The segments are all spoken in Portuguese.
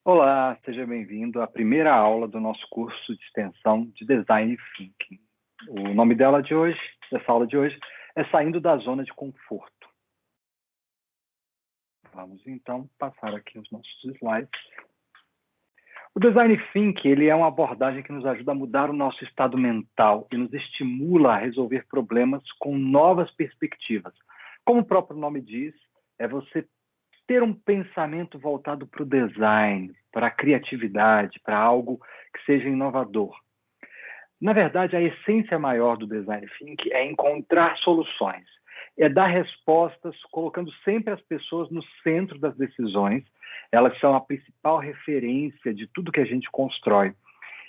Olá, seja bem-vindo à primeira aula do nosso curso de extensão de Design Thinking. O nome dessa aula de hoje, é Saindo da Zona de Conforto. Vamos, então, passar aqui os nossos slides. O Design Thinking, ele é uma abordagem que nos ajuda a mudar o nosso estado mental e nos estimula a resolver problemas com novas perspectivas. Como o próprio nome diz, é você ter um pensamento voltado para o design, para a criatividade, para algo que seja inovador. Na verdade, a essência maior do Design Thinking é encontrar soluções, é dar respostas colocando sempre as pessoas no centro das decisões. Elas são a principal referência de tudo que a gente constrói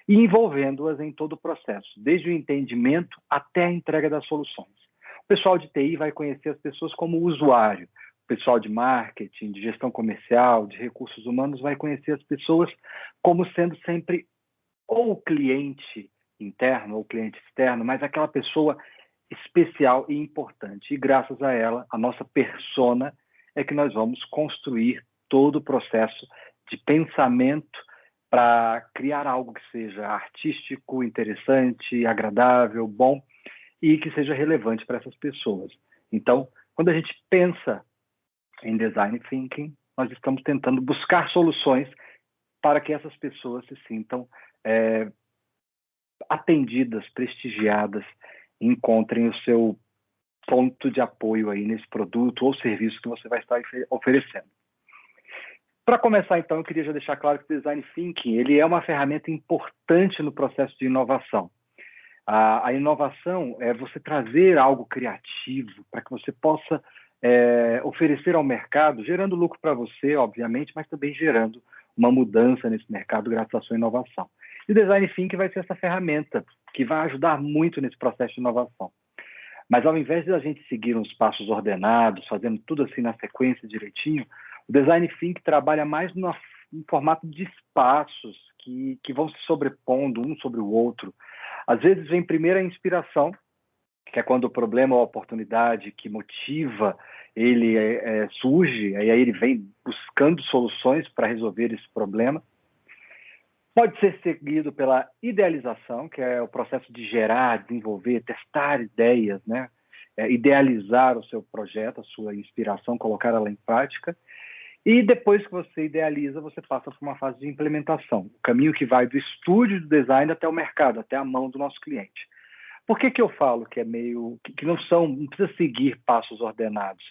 e envolvendo-as em todo o processo, desde o entendimento até a entrega das soluções. O pessoal de TI vai conhecer as pessoas como usuário, o pessoal de marketing, de gestão comercial, de recursos humanos vai conhecer as pessoas como sendo sempre ou o cliente interno ou o cliente externo, mas aquela pessoa especial e importante. E graças a ela, a nossa persona, é que nós vamos construir todo o processo de pensamento para criar algo que seja artístico, interessante, agradável, bom e que seja relevante para essas pessoas. Então, quando a gente pensa em Design Thinking, nós estamos tentando buscar soluções para que essas pessoas se sintam atendidas, prestigiadas, encontrem o seu ponto de apoio aí nesse produto ou serviço que você vai estar oferecendo. Para começar, então, eu queria já deixar claro que o Design Thinking ele é uma ferramenta importante no processo de inovação. A inovação é você trazer algo criativo para que você possa oferecer ao mercado, gerando lucro para você, obviamente, mas também gerando uma mudança nesse mercado graças à sua inovação. E o Design Thinking vai ser essa ferramenta que vai ajudar muito nesse processo de inovação. Mas ao invés de a gente seguir uns passos ordenados, fazendo tudo assim na sequência direitinho, o Design Thinking trabalha mais no formato de espaços que vão se sobrepondo um sobre o outro. Às vezes vem primeiro a inspiração, que é quando o problema ou a oportunidade que motiva ele surge, e aí ele vem buscando soluções para resolver esse problema. Pode ser seguido pela idealização, que é o processo de gerar, desenvolver, testar ideias, né? Idealizar o seu projeto, a sua inspiração, colocar ela em prática. E depois que você idealiza, você passa por uma fase de implementação, o caminho que vai do estúdio do design até o mercado, até a mão do nosso cliente. Por que eu falo que é meio que não precisa seguir passos ordenados?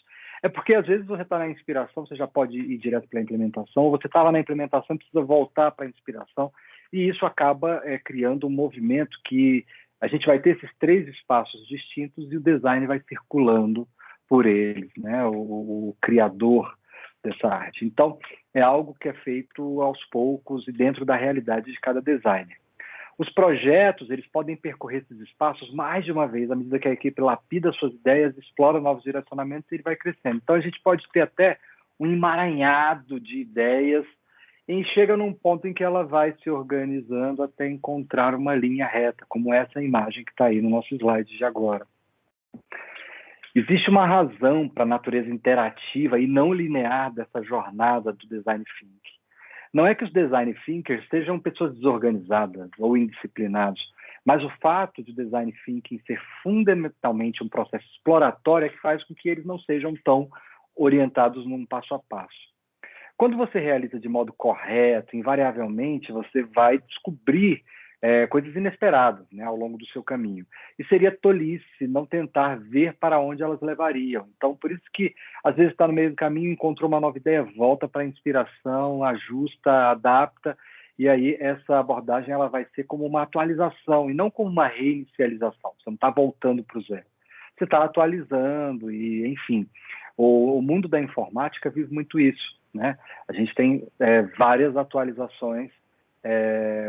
É porque às vezes você está na inspiração, você já pode ir direto para a implementação, ou você está lá na implementação e precisa voltar para a inspiração, e isso acaba criando um movimento que a gente vai ter esses três espaços distintos e o design vai circulando por eles, né? O criador dessa arte. Então, é algo que é feito aos poucos e dentro da realidade de cada designer. Os projetos, eles podem percorrer esses espaços mais de uma vez, à medida que a equipe lapida suas ideias, explora novos direcionamentos e ele vai crescendo. Então, a gente pode ter até um emaranhado de ideias e chega num ponto em que ela vai se organizando até encontrar uma linha reta, como essa imagem que está aí no nosso slide de agora. Existe uma razão para a natureza interativa e não linear dessa jornada do Design Thinking. Não é que os Design Thinkers sejam pessoas desorganizadas ou indisciplinados, mas o fato de o Design Thinking ser fundamentalmente um processo exploratório é que faz com que eles não sejam tão orientados num passo a passo. Quando você realiza de modo correto, invariavelmente, você vai descobrir coisas inesperadas, né, ao longo do seu caminho. E seria tolice não tentar ver para onde elas levariam. Então, por isso que, às vezes, está no meio do caminho, encontrou uma nova ideia, volta para a inspiração, ajusta, adapta, e aí essa abordagem ela vai ser como uma atualização e não como uma reinicialização. Você não está voltando para o zero. Você está atualizando e, enfim, o mundo da informática vive muito isso, né? A gente tem várias atualizações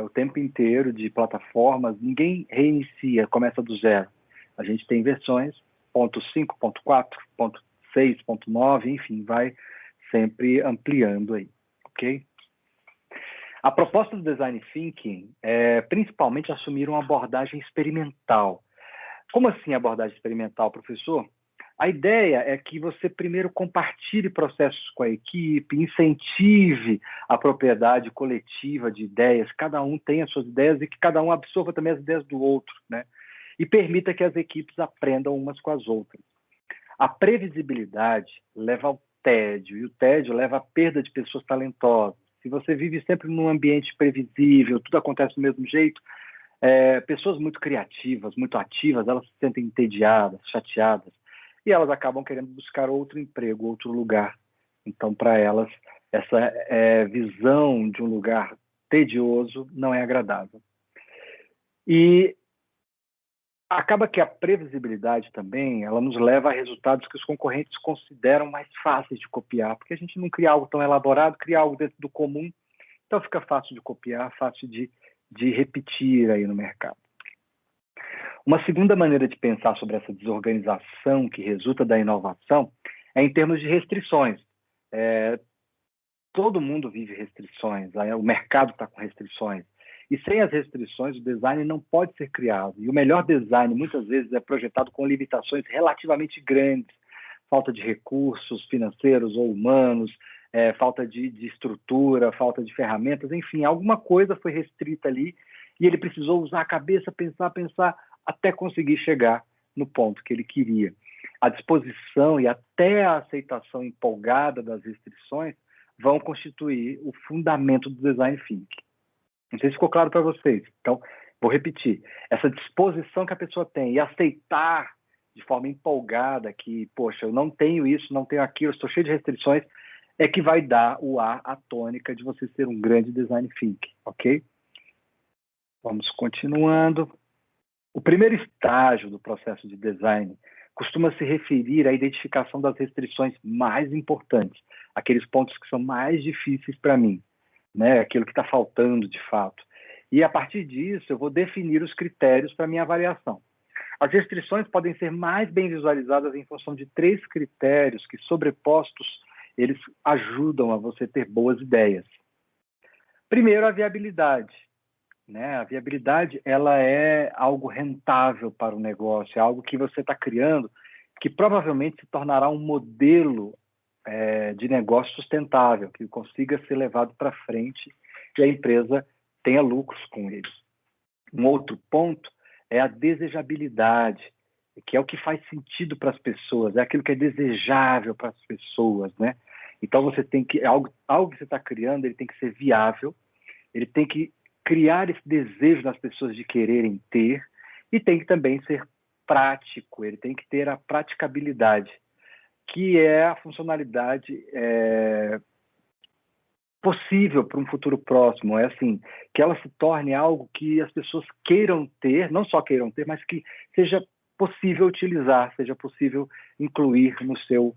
o tempo inteiro de plataformas, ninguém reinicia, começa do zero. A gente tem versões ponto 5, ponto 4, ponto 6, ponto 9, enfim, vai sempre ampliando aí, ok? A proposta do Design Thinking é principalmente assumir uma abordagem experimental. Como assim abordagem experimental, professor? A ideia é que você primeiro compartilhe processos com a equipe, incentive a propriedade coletiva de ideias, cada um tenha suas ideias e que cada um absorva também as ideias do outro, né? E permita que as equipes aprendam umas com as outras. A previsibilidade leva ao tédio, e o tédio leva à perda de pessoas talentosas. Se você vive sempre num ambiente previsível, tudo acontece do mesmo jeito, pessoas muito criativas, muito ativas, elas se sentem entediadas, chateadas, e elas acabam querendo buscar outro emprego, outro lugar. Então, para elas, essa visão de um lugar tedioso não é agradável. E acaba que a previsibilidade também, ela nos leva a resultados que os concorrentes consideram mais fáceis de copiar, porque a gente não cria algo tão elaborado, cria algo dentro do comum, então fica fácil de copiar, fácil de repetir aí no mercado. Uma segunda maneira de pensar sobre essa desorganização que resulta da inovação é em termos de restrições. Todo mundo vive restrições, o mercado está com restrições. E sem as restrições, o design não pode ser criado. E o melhor design, muitas vezes, é projetado com limitações relativamente grandes. Falta de recursos financeiros ou humanos, falta de estrutura, falta de ferramentas, enfim, alguma coisa foi restrita ali e ele precisou usar a cabeça, pensar, até conseguir chegar no ponto que ele queria. A disposição e até a aceitação empolgada das restrições vão constituir o fundamento do design thinking. Não sei se ficou claro para vocês. Então, vou repetir. Essa disposição que a pessoa tem e aceitar de forma empolgada que, poxa, eu não tenho isso, não tenho aquilo, estou cheio de restrições, é que vai dar o ar, a tônica de você ser um grande design thinking, ok? Vamos continuando. O primeiro estágio do processo de design costuma se referir à identificação das restrições mais importantes, aqueles pontos que são mais difíceis para mim, né? Aquilo que está faltando de fato. E a partir disso, eu vou definir os critérios para minha avaliação. As restrições podem ser mais bem visualizadas em função de 3 critérios que, sobrepostos, eles ajudam a você ter boas ideias. Primeiro, a viabilidade. Né? A viabilidade, ela é algo rentável para o negócio, é algo que você está criando que provavelmente se tornará um modelo de negócio sustentável, que consiga ser levado para frente e a empresa tenha lucros com ele. Um outro ponto é a desejabilidade, que é o que faz sentido para as pessoas, é aquilo que é desejável para as pessoas, né? Então você tem que algo que você está criando, ele tem que ser viável, ele tem que criar esse desejo das pessoas de quererem ter e tem que também ser prático, ele tem que ter a praticabilidade, que é a funcionalidade possível para um futuro próximo, é assim, que ela se torne algo que as pessoas queiram ter, não só queiram ter, mas que seja possível utilizar, seja possível incluir no seu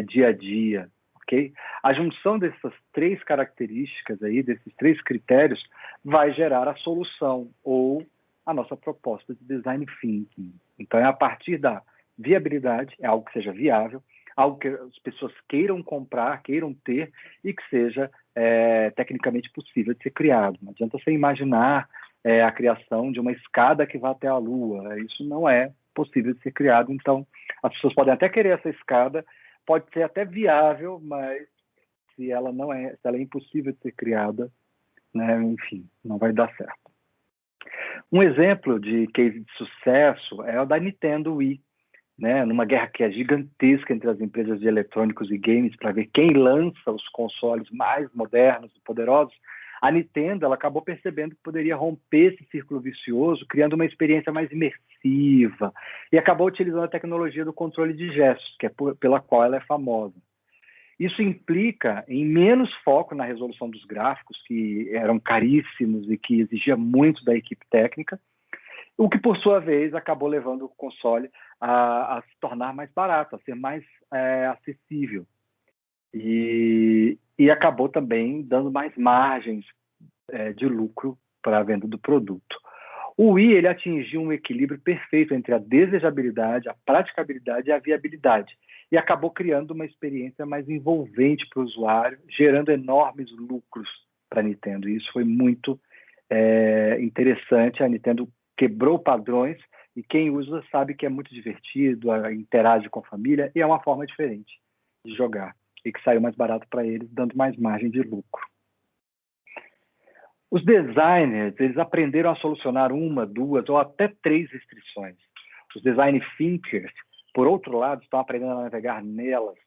dia a dia, ok? A junção dessas 3 características aí, desses 3 critérios, vai gerar a solução ou a nossa proposta de design thinking. Então, é a partir da viabilidade, é algo que seja viável, algo que as pessoas queiram comprar, queiram ter e que seja tecnicamente possível de ser criado. Não adianta você imaginar a criação de uma escada que vá até a Lua. Isso não é possível de ser criado. Então, as pessoas podem até querer essa escada, pode ser até viável, mas se ela é impossível de ser criada, né, enfim, não vai dar certo. Um exemplo de case de sucesso é o da Nintendo Wii, né, numa guerra que é gigantesca entre as empresas de eletrônicos e games para ver quem lança os consoles mais modernos e poderosos. A Nintendo, ela acabou percebendo que poderia romper esse círculo vicioso, criando uma experiência mais imersiva, e acabou utilizando a tecnologia do controle de gestos, que é pela qual ela é famosa. Isso implica em menos foco na resolução dos gráficos, que eram caríssimos e que exigia muito da equipe técnica, o que, por sua vez, acabou levando o console a se tornar mais barato, a ser mais acessível. E acabou também dando mais margens de lucro para a venda do produto. O Wii ele atingiu um equilíbrio perfeito entre a desejabilidade, a praticabilidade e a viabilidade, e acabou criando uma experiência mais envolvente para o usuário, gerando enormes lucros para a Nintendo. E isso foi muito interessante. A Nintendo quebrou padrões e quem usa sabe que é muito divertido, interage com a família, e é uma forma diferente de jogar, e que saiu mais barato para eles, dando mais margem de lucro. Os designers, eles aprenderam a solucionar uma, duas ou até três restrições. Os design thinkers, por outro lado, estão aprendendo a navegar nelas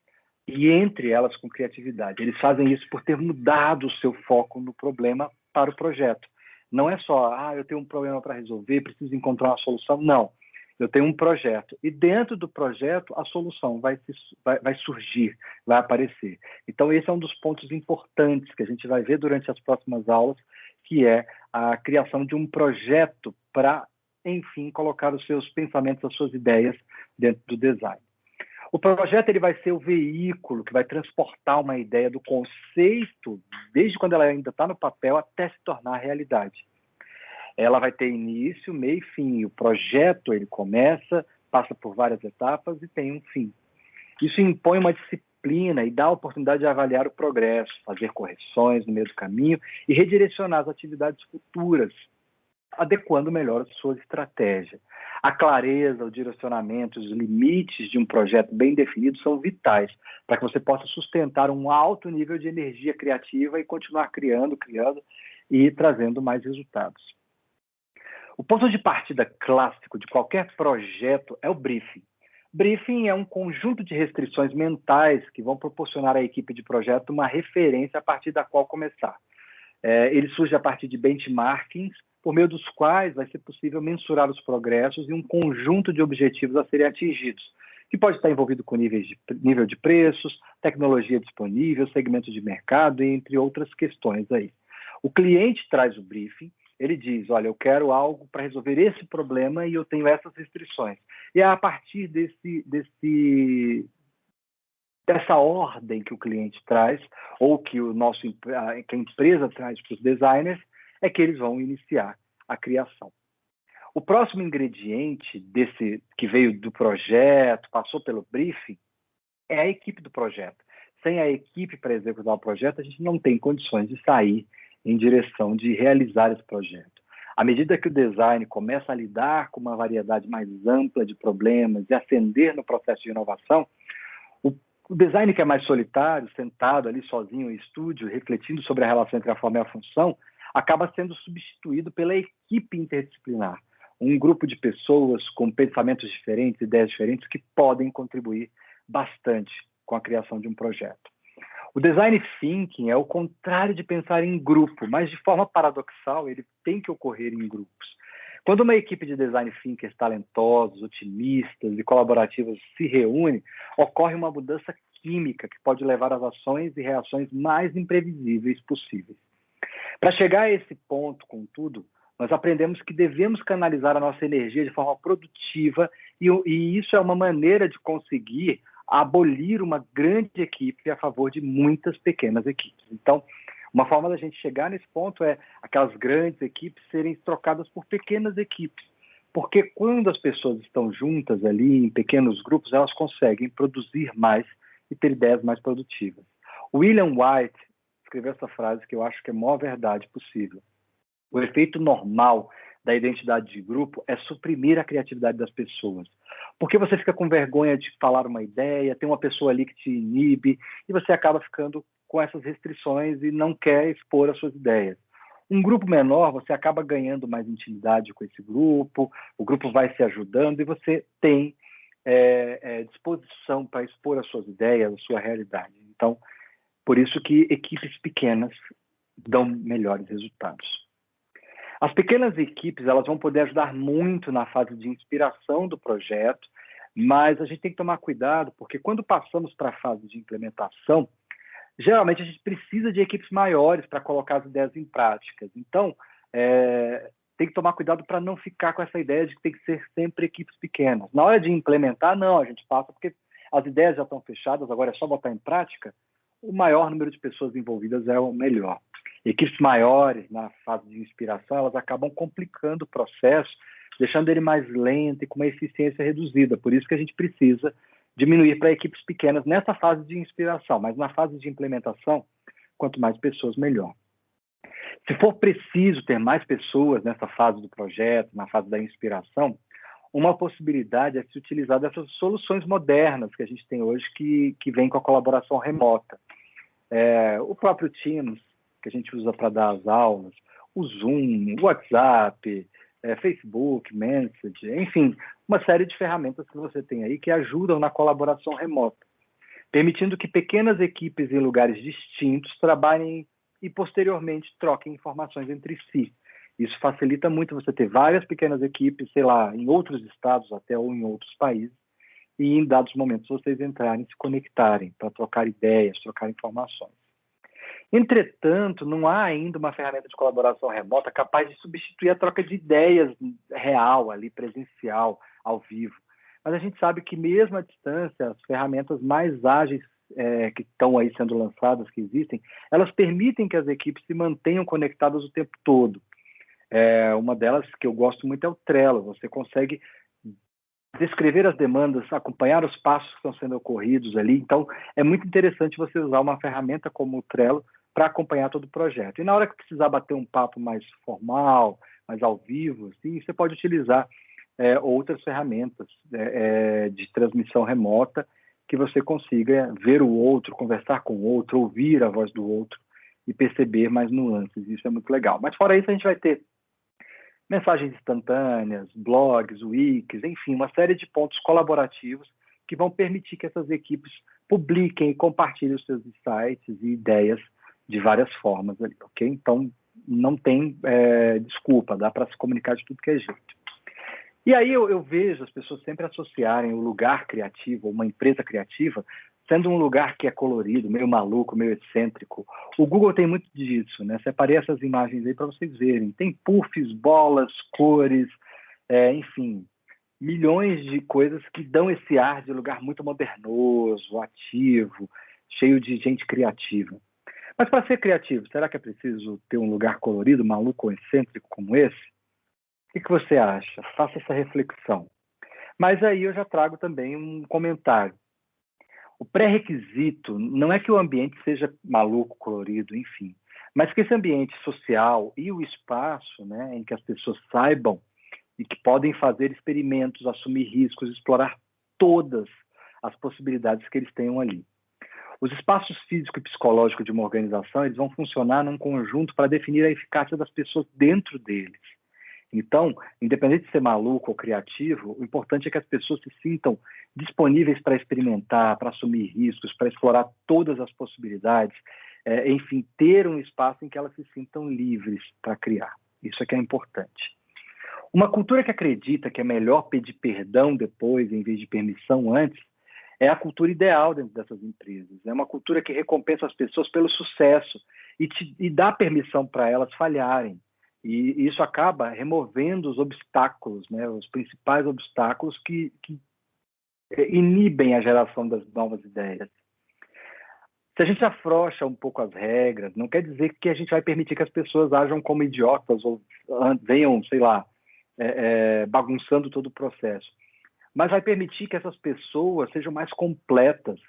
e entre elas com criatividade. Eles fazem isso por ter mudado o seu foco no problema para o projeto. Não é só, eu tenho um problema para resolver, preciso encontrar uma solução. Não, eu tenho um projeto. E dentro do projeto, a solução vai surgir, vai aparecer. Então, esse é um dos pontos importantes que a gente vai ver durante as próximas aulas, que é a criação de um projeto para, enfim, colocar os seus pensamentos, as suas ideias dentro do design. O projeto ele vai ser o veículo que vai transportar uma ideia do conceito, desde quando ela ainda está no papel, até se tornar realidade. Ela vai ter início, meio e fim. O projeto ele começa, passa por várias etapas e tem um fim. Isso impõe uma disciplina e dá a oportunidade de avaliar o progresso, fazer correções no meio do caminho e redirecionar as atividades futuras, adequando melhor a sua estratégia. A clareza, o direcionamento, os limites de um projeto bem definido são vitais para que você possa sustentar um alto nível de energia criativa e continuar criando e trazendo mais resultados. O ponto de partida clássico de qualquer projeto é o briefing. Briefing é um conjunto de restrições mentais que vão proporcionar à equipe de projeto uma referência a partir da qual começar. Ele surge a partir de benchmarkings, por meio dos quais vai ser possível mensurar os progressos e um conjunto de objetivos a serem atingidos, que pode estar envolvido com nível de preços, tecnologia disponível, segmento de mercado, entre outras questões aí. O cliente traz o briefing, ele diz, olha, eu quero algo para resolver esse problema e eu tenho essas restrições. E é a partir dessa ordem que o cliente traz, ou que que a empresa traz para os designers, é que eles vão iniciar a criação. O próximo ingrediente que veio do projeto, passou pelo briefing, é a equipe do projeto. Sem a equipe para executar o projeto, a gente não tem condições de sair em direção de realizar esse projeto. À medida que o design começa a lidar com uma variedade mais ampla de problemas e ascender no processo de inovação, o design que é mais solitário, sentado ali sozinho em estúdio, refletindo sobre a relação entre a forma e a função, acaba sendo substituído pela equipe interdisciplinar, um grupo de pessoas com pensamentos diferentes, ideias diferentes, que podem contribuir bastante com a criação de um projeto. O design thinking é o contrário de pensar em grupo, mas de forma paradoxal, ele tem que ocorrer em grupos. Quando uma equipe de design thinkers talentosos, otimistas e colaborativos se reúne, ocorre uma mudança química que pode levar às ações e reações mais imprevisíveis possíveis. Para chegar a esse ponto, contudo, nós aprendemos que devemos canalizar a nossa energia de forma produtiva e isso é uma maneira de conseguir abolir uma grande equipe a favor de muitas pequenas equipes. Então, uma forma da gente chegar nesse ponto é aquelas grandes equipes serem trocadas por pequenas equipes, porque quando as pessoas estão juntas ali em pequenos grupos, elas conseguem produzir mais e ter ideias mais produtivas. William White escreveu essa frase que eu acho que é a maior verdade possível. O efeito normal da identidade de grupo é suprimir a criatividade das pessoas. Porque você fica com vergonha de falar uma ideia, tem uma pessoa ali que te inibe, e você acaba ficando com essas restrições e não quer expor as suas ideias. Um grupo menor, você acaba ganhando mais intimidade com esse grupo, o grupo vai se ajudando e você tem disposição para expor as suas ideias, a sua realidade. Então, por isso que equipes pequenas dão melhores resultados. As pequenas equipes elas vão poder ajudar muito na fase de inspiração do projeto, mas a gente tem que tomar cuidado, porque quando passamos para a fase de implementação, geralmente a gente precisa de equipes maiores para colocar as ideias em práticas. Então, tem que tomar cuidado para não ficar com essa ideia de que tem que ser sempre equipes pequenas. Na hora de implementar, não, a gente passa porque as ideias já estão fechadas, agora é só botar em prática, o maior número de pessoas envolvidas é o melhor. Equipes maiores, na fase de inspiração, elas acabam complicando o processo, deixando ele mais lento e com uma eficiência reduzida. Por isso que a gente precisa diminuir para equipes pequenas nessa fase de inspiração, mas na fase de implementação, quanto mais pessoas, melhor. Se for preciso ter mais pessoas nessa fase do projeto, na fase da inspiração, uma possibilidade é se utilizar dessas soluções modernas que a gente tem hoje que vem com a colaboração remota. O próprio Teams, que a gente usa para dar as aulas, o Zoom, o WhatsApp, Facebook, Messenger, enfim, uma série de ferramentas que você tem aí que ajudam na colaboração remota, permitindo que pequenas equipes em lugares distintos trabalhem e, posteriormente, troquem informações entre si. Isso facilita muito você ter várias pequenas equipes, sei lá, em outros estados até ou em outros países, e em dados momentos vocês entrarem, se conectarem para trocar ideias, trocar informações. Entretanto, não há ainda uma ferramenta de colaboração remota capaz de substituir a troca de ideias real, ali, presencial, ao vivo. Mas a gente sabe que, mesmo à distância, as ferramentas mais ágeis que estão aí sendo lançadas, que existem, elas permitem que as equipes se mantenham conectadas o tempo todo. Uma delas que eu gosto muito é o Trello. Você consegue descrever as demandas, acompanhar os passos que estão sendo ocorridos ali. Então, é muito interessante você usar uma ferramenta como o Trello para acompanhar todo o projeto. E na hora que precisar bater um papo mais formal, mais ao vivo, assim, você pode utilizar outras ferramentas de transmissão remota que você consiga ver o outro, conversar com o outro, ouvir a voz do outro e perceber mais nuances. Isso é muito legal. Mas fora isso, a gente vai ter mensagens instantâneas, blogs, wikis, enfim, uma série de pontos colaborativos que vão permitir que essas equipes publiquem e compartilhem os seus insights e ideias de várias formas ali, ok? Então, não tem desculpa, dá para se comunicar de tudo que é jeito. E aí eu vejo as pessoas sempre associarem o lugar criativo, uma empresa criativa, sendo um lugar que é colorido, meio maluco, meio excêntrico. O Google tem muito disso, né? Separei essas imagens aí para vocês verem. Tem puffs, bolas, cores, enfim, milhões de coisas que dão esse ar de lugar muito modernoso, ativo, cheio de gente criativa. Mas para ser criativo, será que é preciso ter um lugar colorido, maluco ou excêntrico como esse? O que você acha? Faça essa reflexão. Mas aí eu já trago também um comentário. O pré-requisito não é que o ambiente seja maluco, colorido, enfim, mas que esse ambiente social e o espaço, né, em que as pessoas saibam e que podem fazer experimentos, assumir riscos, explorar todas as possibilidades que eles tenham ali. Os espaços físico e psicológico de uma organização, eles vão funcionar num conjunto para definir a eficácia das pessoas dentro deles. Então, independente de ser maluco ou criativo, o importante é que as pessoas se sintam disponíveis para experimentar, para assumir riscos, para explorar todas as possibilidades, enfim, ter um espaço em que elas se sintam livres para criar. Isso é que é importante. Uma cultura que acredita que é melhor pedir perdão depois, em vez de permissão antes, é a cultura ideal dentro dessas empresas. É uma cultura que recompensa as pessoas pelo sucesso e dá permissão para elas falharem. E isso acaba removendo os obstáculos, né, os principais obstáculos que inibem a geração das novas ideias. Se a gente afrouxa um pouco as regras, não quer dizer que a gente vai permitir que as pessoas ajam como idiotas ou venham, sei lá, bagunçando todo o processo. Mas vai permitir que essas pessoas sejam mais completas.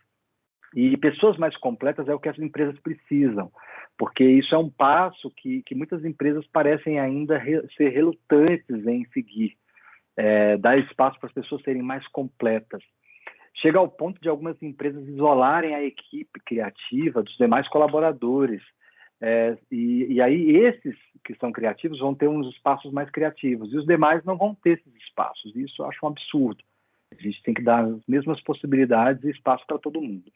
E pessoas mais completas é o que as empresas precisam, porque isso é um passo que muitas empresas parecem ainda ser relutantes em seguir, dar espaço para as pessoas serem mais completas. Chega ao ponto de algumas empresas isolarem a equipe criativa dos demais colaboradores. E aí esses que são criativos vão ter uns espaços mais criativos, e os demais não vão ter esses espaços. Isso eu acho um absurdo. A gente tem que dar as mesmas possibilidades e espaço para todo mundo.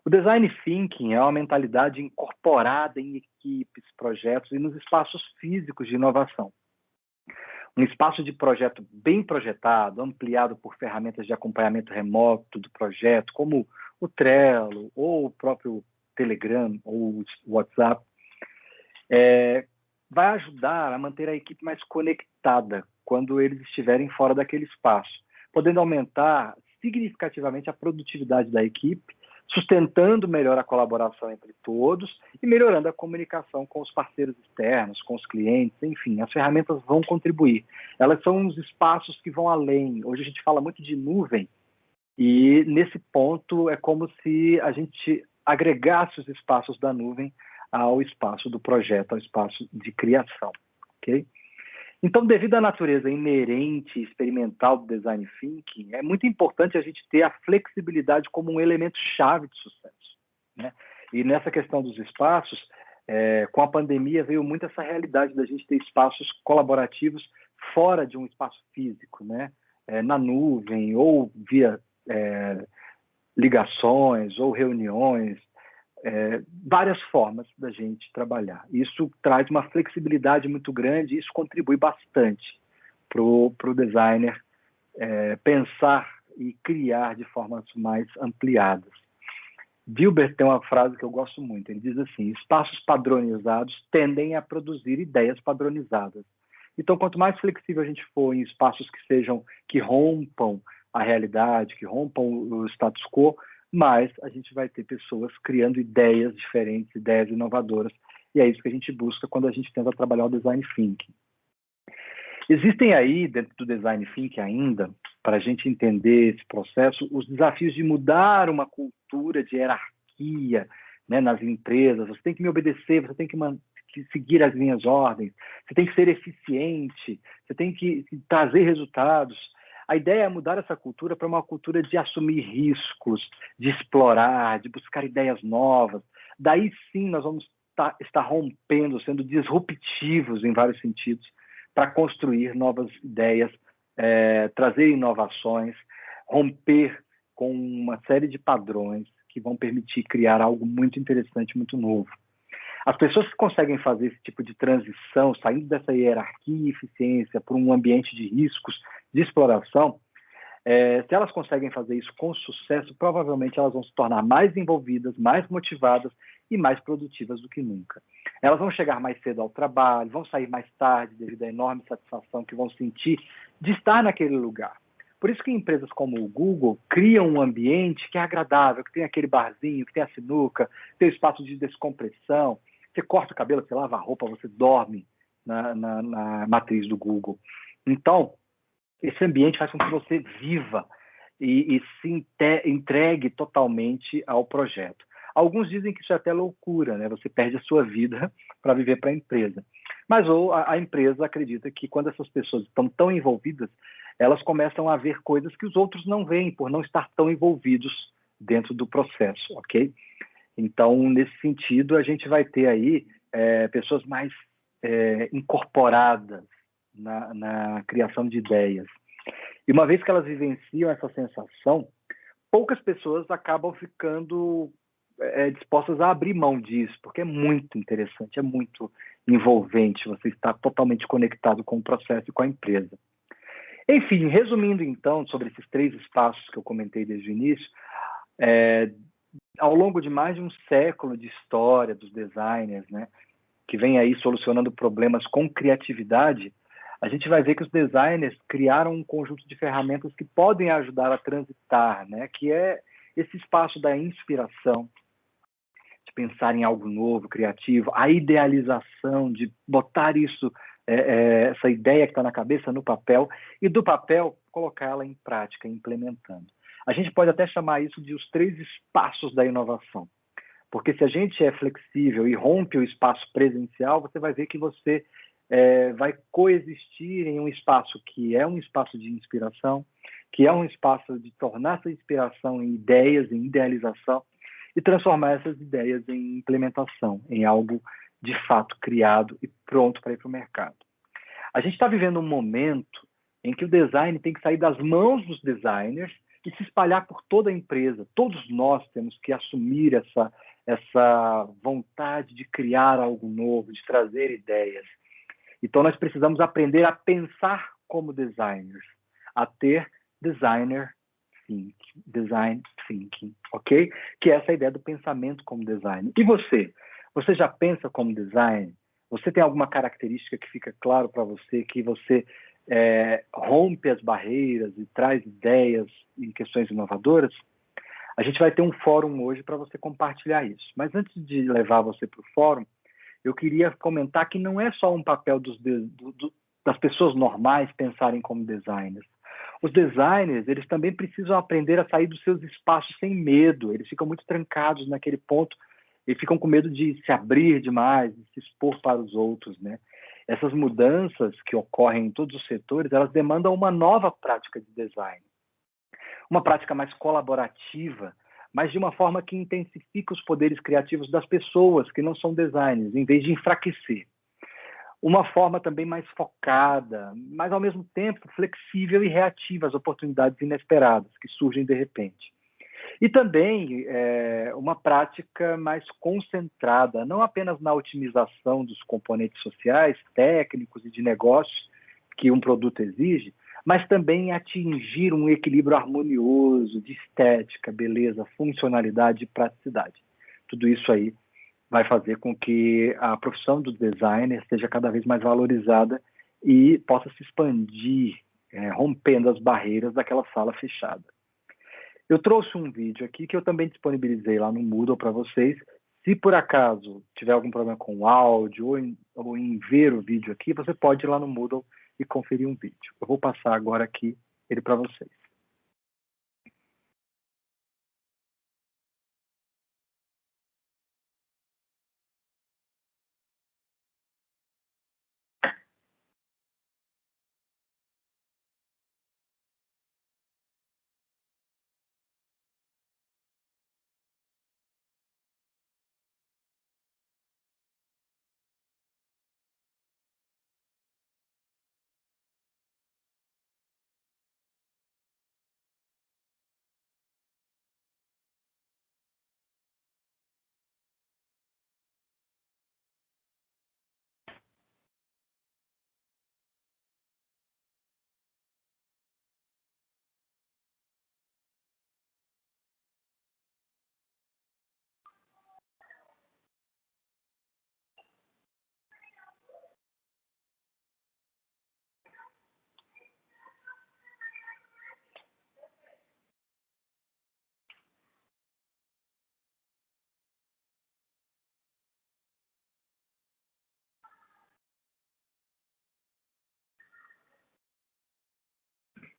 O design thinking é uma mentalidade incorporada em equipes, projetos e nos espaços físicos de inovação. Um espaço de projeto bem projetado, ampliado por ferramentas de acompanhamento remoto do projeto, como o Trello, ou o próprio Telegram, ou o WhatsApp, vai ajudar a manter a equipe mais conectada quando eles estiverem fora daquele espaço, podendo aumentar significativamente a produtividade da equipe, sustentando melhor a colaboração entre todos e melhorando a comunicação com os parceiros externos, com os clientes, enfim, as ferramentas vão contribuir. Elas são uns espaços que vão além. Hoje a gente fala muito de nuvem e, nesse ponto, é como se a gente agregasse os espaços da nuvem ao espaço do projeto, ao espaço de criação, ok? Então, devido à natureza inerente e experimental do design thinking, é muito importante a gente ter a flexibilidade como um elemento chave de sucesso, né? E nessa questão dos espaços, com a pandemia veio muito essa realidade da gente ter espaços colaborativos fora de um espaço físico, né? Na nuvem ou via ligações ou reuniões, várias formas da gente trabalhar. Isso traz uma flexibilidade muito grande e isso contribui bastante para o designer pensar e criar de formas mais ampliadas. Dilbert tem uma frase que eu gosto muito. Ele diz assim: espaços padronizados tendem a produzir ideias padronizadas. Então, quanto mais flexível a gente for em espaços que rompam a realidade, que rompam o status quo, mais a gente vai ter pessoas criando ideias diferentes, ideias inovadoras. E é isso que a gente busca quando a gente tenta trabalhar o design thinking. Existem aí, dentro do design thinking ainda, para a gente entender esse processo, os desafios de mudar uma cultura de hierarquia, né, nas empresas. Você tem que me obedecer, você tem que seguir as minhas ordens, você tem que ser eficiente, você tem que trazer resultados. A ideia é mudar essa cultura para uma cultura de assumir riscos, de explorar, de buscar ideias novas. Daí sim nós vamos estar rompendo, sendo disruptivos em vários sentidos, para construir novas ideias, trazer inovações, romper com uma série de padrões que vão permitir criar algo muito interessante, muito novo. As pessoas que conseguem fazer esse tipo de transição, saindo dessa hierarquia e eficiência para um ambiente de riscos, de exploração, se elas conseguem fazer isso com sucesso, provavelmente elas vão se tornar mais envolvidas, mais motivadas e mais produtivas do que nunca. Elas vão chegar mais cedo ao trabalho, vão sair mais tarde devido à enorme satisfação que vão sentir de estar naquele lugar. Por isso que empresas como o Google criam um ambiente que é agradável, que tem aquele barzinho, que tem a sinuca, tem o espaço de descompressão. Você corta o cabelo, você lava a roupa, você dorme na matriz do Google. Então, esse ambiente faz com que você viva e se entregue totalmente ao projeto. Alguns dizem que isso é até loucura, né? Você perde a sua vida para viver para a empresa. Mas a empresa acredita que quando essas pessoas estão tão envolvidas, elas começam a ver coisas que os outros não veem, por não estar tão envolvidos dentro do processo, ok? Então, nesse sentido, a gente vai ter aí pessoas mais incorporadas na criação de ideias. E uma vez que elas vivenciam essa sensação, poucas pessoas acabam ficando dispostas a abrir mão disso, porque é muito interessante, é muito envolvente, você está totalmente conectado com o processo e com a empresa. Enfim, resumindo então sobre esses 3 espaços que eu comentei desde o início, ao longo de mais de um século de história dos designers, né, que vem aí solucionando problemas com criatividade, a gente vai ver que os designers criaram um conjunto de ferramentas que podem ajudar a transitar, né, que é esse espaço da inspiração, de pensar em algo novo, criativo, a idealização, de botar isso, essa ideia que está na cabeça no papel, e do papel colocá-la em prática, implementando. A gente pode até chamar isso de os 3 espaços da inovação, porque se a gente é flexível e rompe o espaço presencial, você vai ver que você vai coexistir em um espaço que é um espaço de inspiração, que é um espaço de tornar essa inspiração em ideias, em idealização, e transformar essas ideias em implementação, em algo de fato criado e pronto para ir para o mercado. A gente está vivendo um momento em que o design tem que sair das mãos dos designers e se espalhar por toda a empresa. Todos nós temos que assumir essa vontade de criar algo novo, de trazer ideias. Então, nós precisamos aprender a pensar como designers, a ter design thinking, ok? Que é essa ideia do pensamento como design. E você? Você já pensa como design? Você tem alguma característica que fica claro para você, que você rompe as barreiras e traz ideias em questões inovadoras? A gente vai ter um fórum hoje para você compartilhar isso. Mas antes de levar você para o fórum, eu queria comentar que não é só um papel das pessoas normais pensarem como designers. Os designers, eles também precisam aprender a sair dos seus espaços sem medo. Eles ficam muito trancados naquele ponto e ficam com medo de se abrir demais, de se expor para os outros, né? Essas mudanças que ocorrem em todos os setores, elas demandam uma nova prática de design. Uma prática mais colaborativa, mas de uma forma que intensifica os poderes criativos das pessoas que não são designers, em vez de enfraquecer. Uma forma também mais focada, mas ao mesmo tempo flexível e reativa às oportunidades inesperadas que surgem de repente. E também uma prática mais concentrada, não apenas na otimização dos componentes sociais, técnicos e de negócios que um produto exige, mas também em atingir um equilíbrio harmonioso de estética, beleza, funcionalidade e praticidade. Tudo isso aí vai fazer com que a profissão do designer seja cada vez mais valorizada e possa se expandir, rompendo as barreiras daquela sala fechada. Eu trouxe um vídeo aqui que eu também disponibilizei lá no Moodle para vocês. Se por acaso tiver algum problema com o áudio ou em ver o vídeo aqui, você pode ir lá no Moodle e conferir um vídeo. Eu vou passar agora aqui ele para vocês.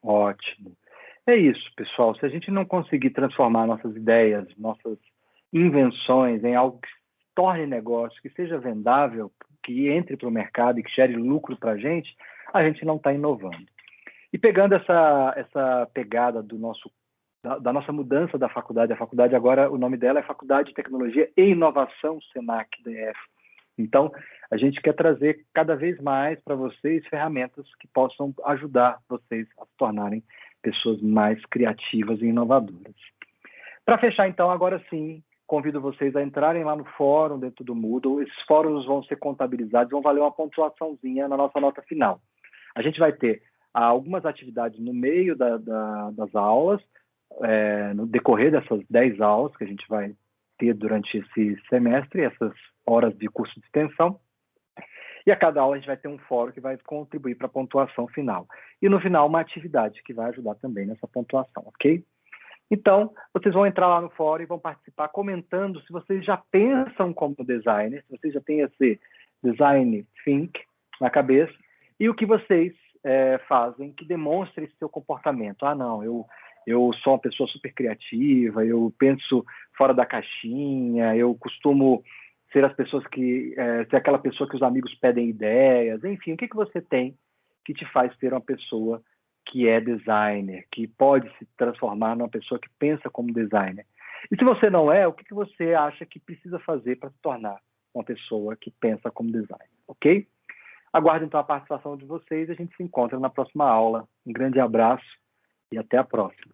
Ótimo. É isso, pessoal. Se a gente não conseguir transformar nossas ideias, nossas invenções em algo que torne negócio, que seja vendável, que entre para o mercado e que gere lucro para a gente não está inovando. E pegando essa pegada da nossa mudança da faculdade, a faculdade agora, o nome dela é Faculdade de Tecnologia e Inovação Senac-DF. Então, a gente quer trazer cada vez mais para vocês ferramentas que possam ajudar vocês a se tornarem pessoas mais criativas e inovadoras. Para fechar, então, agora sim, convido vocês a entrarem lá no fórum dentro do Moodle. Esses fóruns vão ser contabilizados, vão valer uma pontuaçãozinha na nossa nota final. A gente vai ter algumas atividades no meio das aulas, no decorrer dessas 10 aulas que a gente vai ter durante esse semestre, essas horas de curso de extensão. E a cada aula a gente vai ter um fórum que vai contribuir para a pontuação final. E no final, uma atividade que vai ajudar também nessa pontuação, ok? Então, vocês vão entrar lá no fórum e vão participar comentando se vocês já pensam como designer, se vocês já têm esse design think na cabeça, e o que vocês fazem que demonstre esse seu comportamento. Ah, não, eu sou uma pessoa super criativa, eu penso fora da caixinha, eu costumo ser ser aquela pessoa que os amigos pedem ideias, enfim, o que você tem que te faz ser uma pessoa que é designer, que pode se transformar numa pessoa que pensa como designer. E se você não é, o que você acha que precisa fazer para se tornar uma pessoa que pensa como designer, ok? Aguardo então a participação de vocês e a gente se encontra na próxima aula. Um grande abraço e até a próxima.